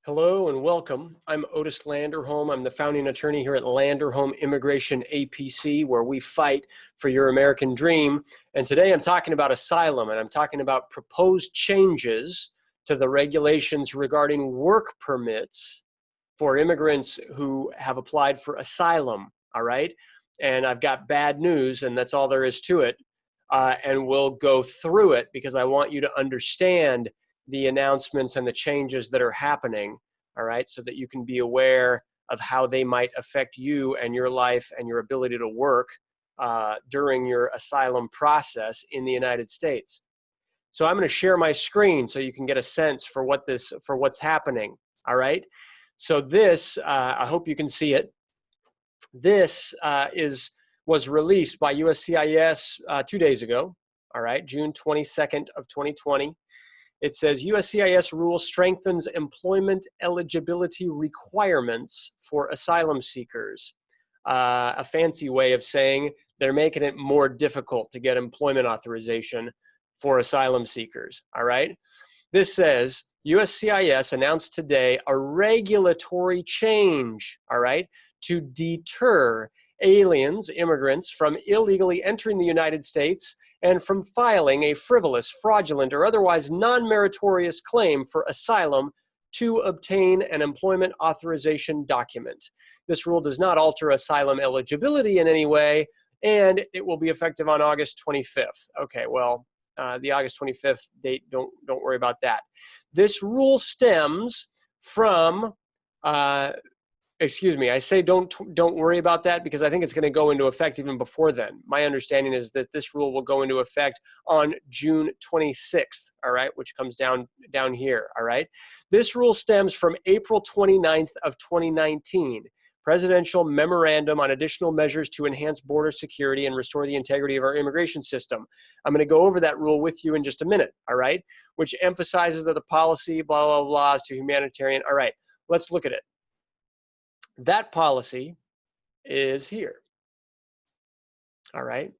Hello and welcome. I'm Otis Landerholm. I'm the founding attorney here at Landerholm Immigration, A.P.C, where we fight for your American dream. And today I'm talking about asylum, and I'm talking about proposed changes to the regulations regarding work permits for immigrants who have applied for asylum, all right? And I've got bad news, and that's all there is to it. And we'll go through it because I want you to understand the announcements and the changes that are happening, all right, so that you can be aware of how they might affect you and your life and your ability to work during your asylum process in the United States. So I'm going to share my screen so you can get a sense for what's happening, all right? So this, I hope you can see it. This was released by USCIS 2 days ago, all right, June 22nd of 2020. It says USCIS Rule strengthens employment eligibility requirements for asylum seekers. A fancy way of saying they're making it more difficult to get employment authorization for asylum seekers, all right? This says USCIS announced today a regulatory change, all right, to deter aliens, immigrants, from illegally entering the United States and from filing a frivolous, fraudulent, or otherwise non-meritorious claim for asylum to obtain an employment authorization document. This rule does not alter asylum eligibility in any way, and it will be effective on August 25th. Okay, well, the August 25th date, don't worry about that. This rule stems from excuse me, I say don't worry about that because I think it's going to go into effect even before then. My understanding is that this rule will go into effect on June 26th, all right, which comes down here, all right? This rule stems from April 29th of 2019, Presidential Memorandum on Additional Measures to Enhance Border Security and Restore the Integrity of Our Immigration System. I'm going to go over that rule with you in just a minute, all right, which emphasizes that the policy, blah, blah, blah, is to humanitarian. All right, let's look at it. That policy is here, all right?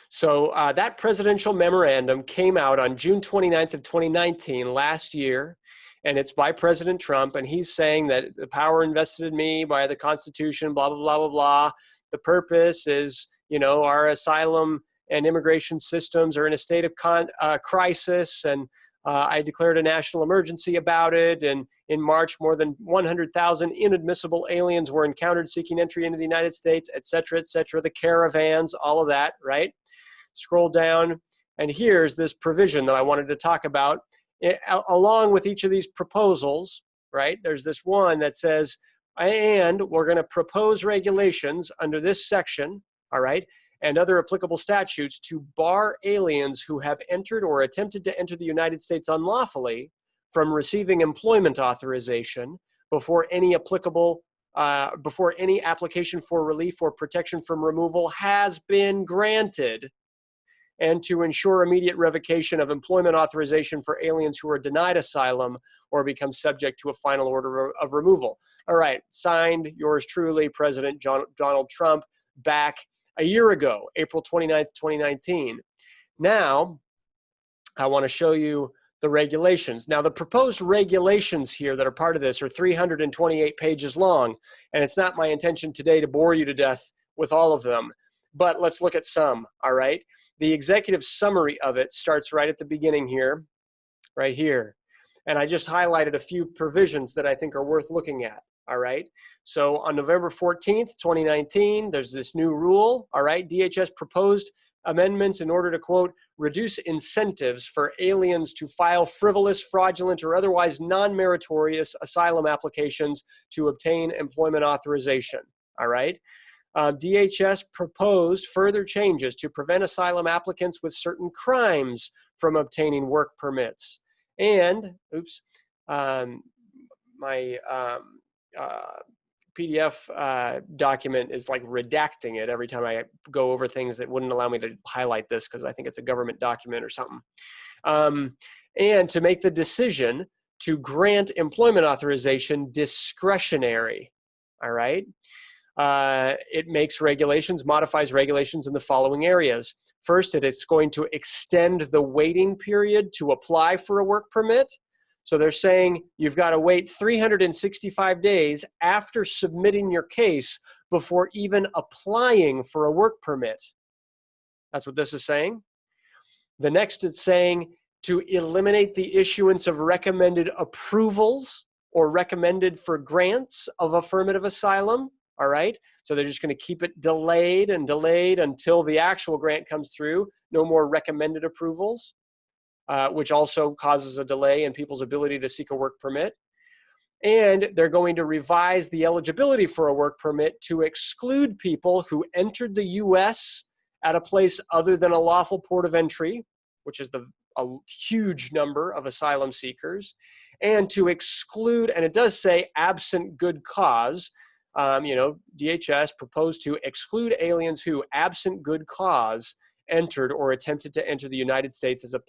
So that presidential memorandum came out on June 29th of 2019, last year, and it's by President Trump, and he's saying that the power invested in me by the Constitution, blah, blah, blah, blah, blah. The purpose is, you know, our asylum and immigration systems are in a state of crisis, and I declared a national emergency about it, and in March, more than 100,000 inadmissible aliens were encountered seeking entry into the United States, et cetera, the caravans, all of that, right? Scroll down, and here's this provision that I wanted to talk about. Along with each of these proposals, right, there's this one that says, and we're going to propose regulations under this section, all right, and other applicable statutes to bar aliens who have entered or attempted to enter the United States unlawfully from receiving employment authorization before any application for relief or protection from removal has been granted, and to ensure immediate revocation of employment authorization for aliens who are denied asylum or become subject to a final order of removal. All right, signed, yours truly, President Donald Trump, back a year ago, April 29th, 2019. Now, I want to show you the regulations. Now, the proposed regulations here that are part of this are 328 pages long, and it's not my intention today to bore you to death with all of them, but let's look at some, all right? The executive summary of it starts right at the beginning here, right here, and I just highlighted a few provisions that I think are worth looking at, all right? So on November 14th, 2019, there's this new rule, all right? DHS proposed amendments in order to, quote, reduce incentives for aliens to file frivolous, fraudulent, or otherwise non-meritorious asylum applications to obtain employment authorization, all right? DHS proposed further changes to prevent asylum applicants with certain crimes from obtaining work permits. And, oops, my PDF document is like redacting it every time I go over things that wouldn't allow me to highlight this because I think it's a government document or something. And to make the decision to grant employment authorization discretionary, all right? It makes regulations, modifies regulations in the following areas. First, it's going to extend the waiting period to apply for a work permit So they're saying you've got to wait 365 days after submitting your case before even applying for a work permit. That's what this is saying. The next, it's saying to eliminate the issuance of recommended approvals or recommended for grants of affirmative asylum. All right. So they're just going to keep it delayed and delayed until the actual grant comes through. No more recommended approvals, which also causes a delay in people's ability to seek a work permit. And they're going to revise the eligibility for a work permit to exclude people who entered the U.S. at a place other than a lawful port of entry, which is a huge number of asylum seekers, and to exclude, and it does say absent good cause, DHS proposed to exclude aliens who, absent good cause, entered or attempted to enter the United States at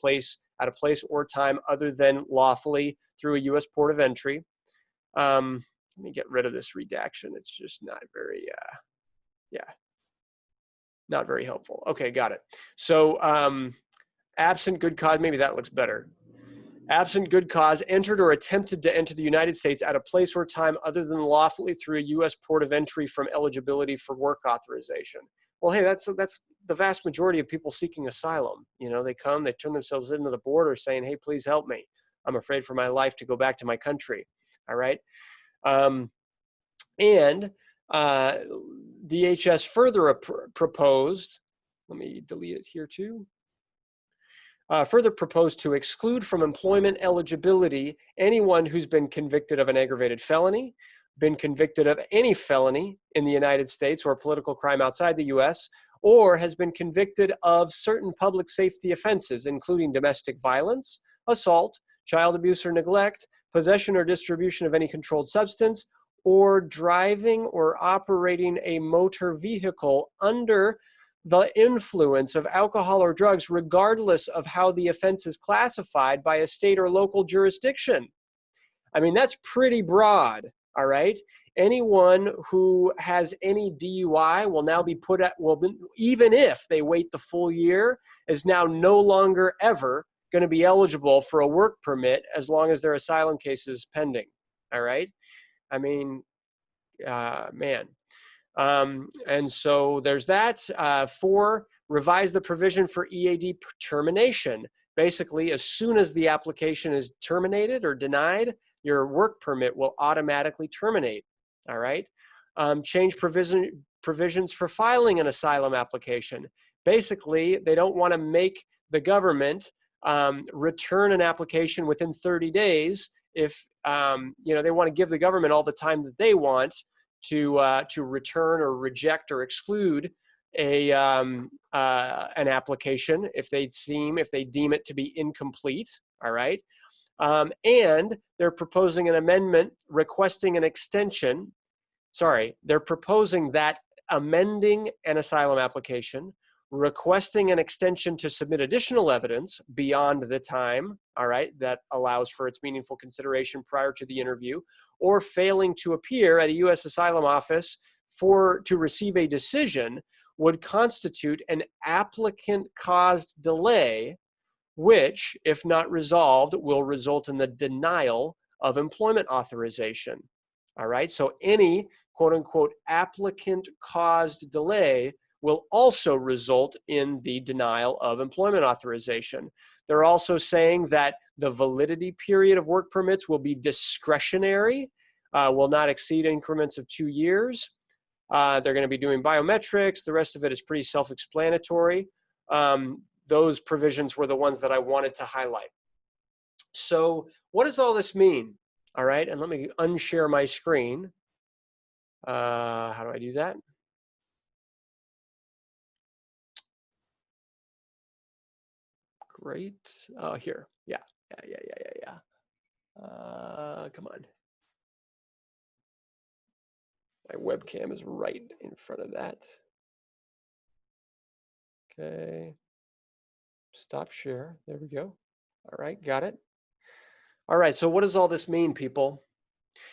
a place or time other than lawfully through a U.S. port of entry. Let me get rid of this redaction. It's just not very, not very helpful. Okay, got it. So absent good cause, maybe that looks better. Absent good cause, entered or attempted to enter the United States at a place or time other than lawfully through a U.S. port of entry from eligibility for work authorization. Well, hey, that's the vast majority of people seeking asylum. You know, they come, they turn themselves into the border saying, hey, please help me. I'm afraid for my life to go back to my country. All right. DHS further proposed, let me delete it here too, further proposed to exclude from employment eligibility anyone who's been convicted of an aggravated felony, been convicted of any felony in the United States or a political crime outside the U.S., or has been convicted of certain public safety offenses, including domestic violence, assault, child abuse or neglect, possession or distribution of any controlled substance, or driving or operating a motor vehicle under the influence of alcohol or drugs, regardless of how the offense is classified by a state or local jurisdiction. I mean, that's pretty broad, all right? Anyone who has any DUI will now be put at, even if they wait the full year, is now no longer ever going to be eligible for a work permit as long as their asylum case is pending, all right? I mean, man. And so there's that. 4, revise the provision for EAD termination. Basically, as soon as the application is terminated or denied, your work permit will automatically terminate, all right? Change provisions for filing an asylum application. Basically, they don't want to make the government return an application within 30 days if they want to give the government all the time that they want to return or reject or exclude an application if they deem it to be incomplete. All right, and they're proposing an amendment requesting an extension. Sorry, they're proposing that amending an asylum application, requesting an extension to submit additional evidence beyond the time, all right, that allows for its meaningful consideration prior to the interview, or failing to appear at a U.S. asylum office to receive a decision would constitute an applicant-caused delay, which, if not resolved, will result in the denial of employment authorization. All right, so any quote-unquote applicant-caused delay will also result in the denial of employment authorization. They're also saying that the validity period of work permits will be discretionary, will not exceed increments of 2 years. They're going to be doing biometrics. The rest of it is pretty self-explanatory. Those provisions were the ones that I wanted to highlight. So what does all this mean? All right, and let me unshare my screen. How do I do that? Great. Oh, here. Yeah. Come on. My webcam is right in front of that. Okay. Stop share. There we go. All right, got it. All right, so what does all this mean, people?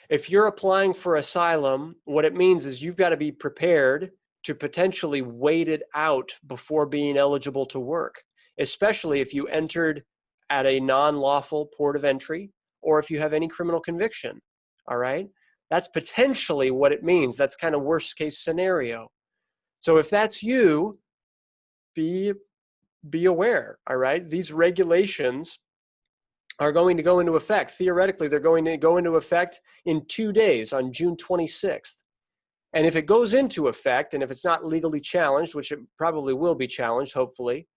If you're applying for asylum, what it means is you've got to be prepared to potentially wait it out before being eligible to work, especially if you entered at a non-lawful port of entry or if you have any criminal conviction. All right? That's potentially what it means. That's kind of worst case scenario. So if that's you, be aware. All right? These regulations are going to go into effect. Theoretically, they're going to go into effect in 2 days on June 26th. And if it goes into effect, and if it's not legally challenged, which it probably will be challenged, hopefully,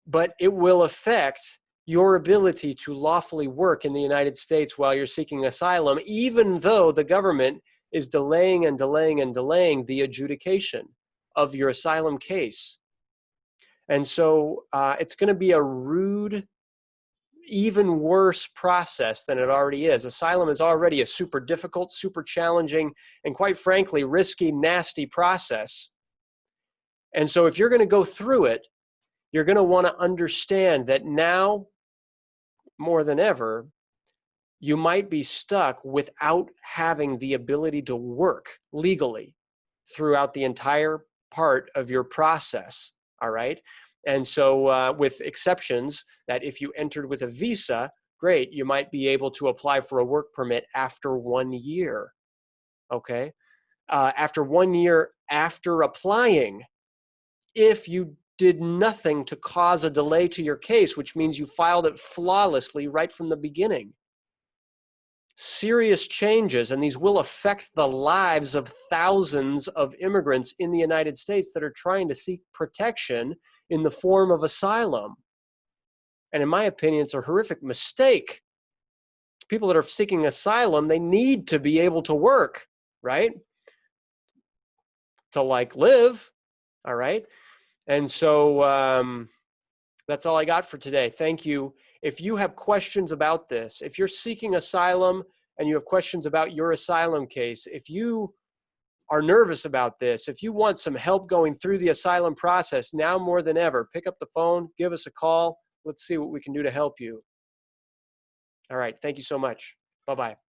but it will affect your ability to lawfully work in the United States while you're seeking asylum, even though the government is delaying and delaying and delaying the adjudication of your asylum case. And so it's going to be a rude, even worse process than it already is. Asylum is already a super difficult, super challenging, and quite frankly, risky, nasty process. And so if you're going to go through it, you're going to want to understand that now, more than ever, you might be stuck without having the ability to work legally throughout the entire part of your process, all right? And so with exceptions that if you entered with a visa, great, you might be able to apply for a work permit after 1 year, okay? After 1 year after applying, if you did nothing to cause a delay to your case, which means you filed it flawlessly right from the beginning. Serious changes, and these will affect the lives of thousands of immigrants in the United States that are trying to seek protection in the form of asylum. And in my opinion, it's a horrific mistake. People that are seeking asylum, they need to be able to work, right? To like live, all right? And so that's all I got for today. Thank you. If you have questions about this, if you're seeking asylum and you have questions about your asylum case, if you are nervous about this, if you want some help going through the asylum process now more than ever, pick up the phone, give us a call. Let's see what we can do to help you. All right. Thank you so much. Bye-bye.